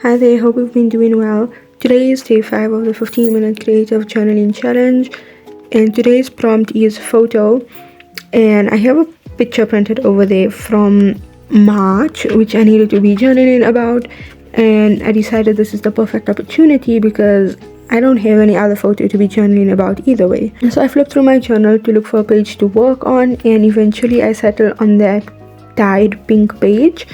Hi there, hope you've been doing well. Today is day 5 of the 15-minute creative journaling challenge, and today's prompt is photo. And I have a picture printed over there from March, which I needed to be journaling about. And I decided this is the perfect opportunity because I don't have any other photo to be journaling about either way. So I flipped through my journal to look for a page to work on, and eventually I settled on that dyed pink page.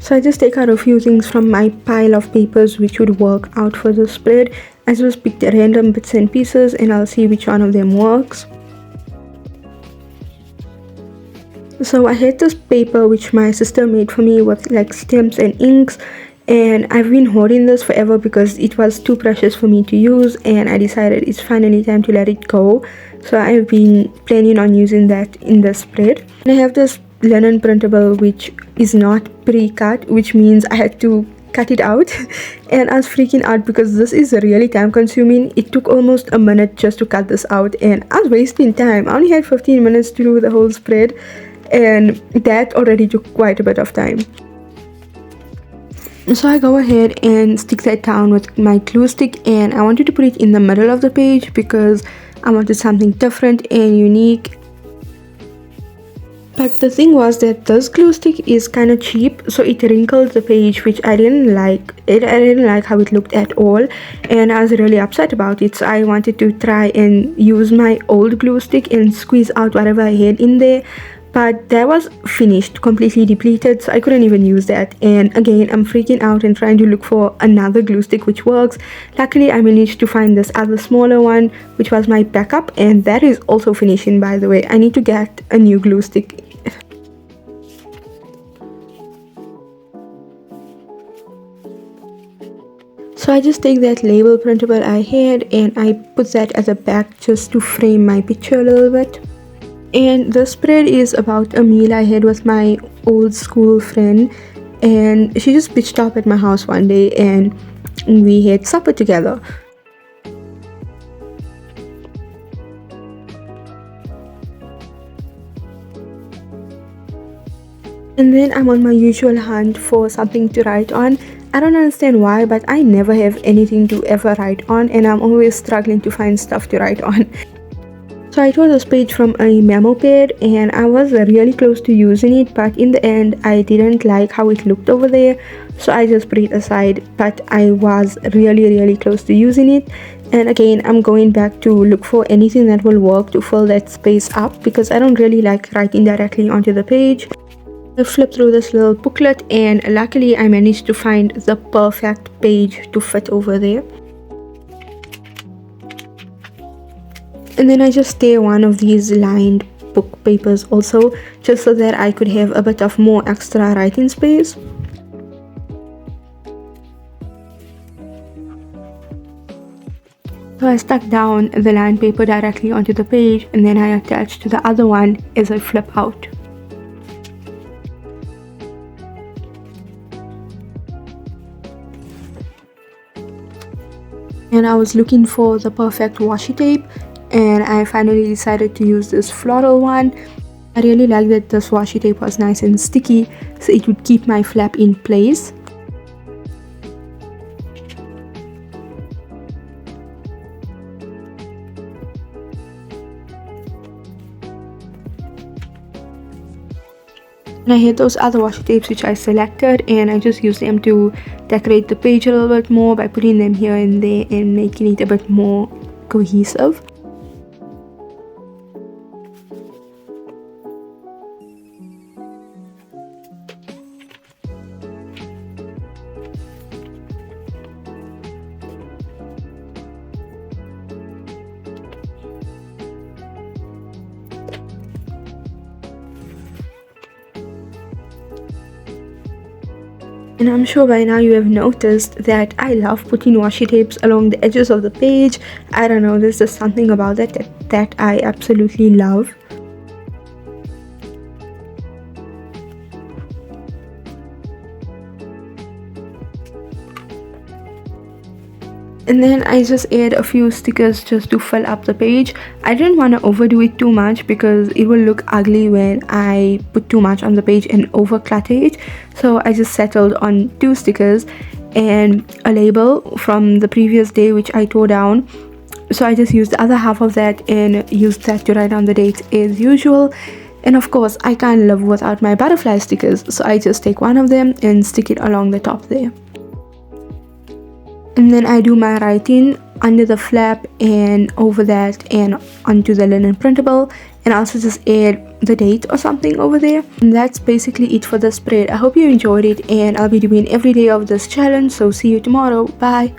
So I just take out a few things from my pile of papers which would work out for the spread. I just pick the random bits and pieces and I'll see which one of them works. So I had this paper which my sister made for me with like stamps and inks, and I've been hoarding this forever because it was too precious for me to use, and I decided it's finally time to let it go. So I've been planning on using that in the spread. And I have this linen printable which is not pre-cut, which means I had to cut it out and I was freaking out because this is really time consuming. It took almost a minute just to cut this out and I was wasting time. I only had 15 minutes to do the whole spread, and that already took quite a bit of time. So I go ahead and stick that down with my glue stick, and I wanted to put it in the middle of the page because I wanted something different and unique. But the thing was that this glue stick is kind of cheap, so it wrinkled the page, which I didn't like. I didn't like how it looked at all, and I was really upset about it. So I wanted to try and use my old glue stick and squeeze out whatever I had in there. But that was finished, completely depleted, so I couldn't even use that. And again, I'm freaking out and trying to look for another glue stick which works. Luckily, I managed to find this other smaller one, which was my backup, and that is also finishing, by the way. I need to get a new glue stick. So I just take that label printable I had and I put that at the back just to frame my picture a little bit. And the spread is about a meal I had with my old school friend, and she just pitched up at my house one day and we had supper together. And then I'm on my usual hunt for something to write on. I don't understand why, but I never have anything to ever write on and I'm always struggling to find stuff to write on. So I tore this page from a memo pad and I was really close to using it, but in the end I didn't like how it looked over there, so I just put it aside. But I was really close to using it, and again I'm going back to look for anything that will work to fill that space up because I don't really like writing directly onto the page. I flipped through this little booklet and luckily I managed to find the perfect page to fit over there. And then I just tear one of these lined book papers also, just so that I could have a bit of more extra writing space. So I stuck down the lined paper directly onto the page and then I attached to the other one as I flip out. And I was looking for the perfect washi tape, and I finally decided to use this floral one. I really liked that this washi tape was nice and sticky, so it would keep my flap in place. And I had those other washi tapes which I selected, and I just used them to decorate the page a little bit more by putting them here and there and making it a bit more cohesive. And I'm sure by now you have noticed that I love putting washi tapes along the edges of the page. I don't know, there's just something about that I absolutely love. And then I just add a few stickers just to fill up the page. I didn't want to overdo it too much because it will look ugly when I put too much on the page and over clutter it. So I just settled on 2 stickers and a label from the previous day which I tore down. So I just used the other half of that and used that to write down the dates as usual. And of course I can't live without my butterfly stickers, so I just take one of them and stick it along the top there. And then I do my writing under the flap and over that and onto the linen printable, and also just add the date or something over there. And that's basically it for the spread. I hope you enjoyed it, and I'll be doing every day of this challenge, so see you tomorrow. Bye.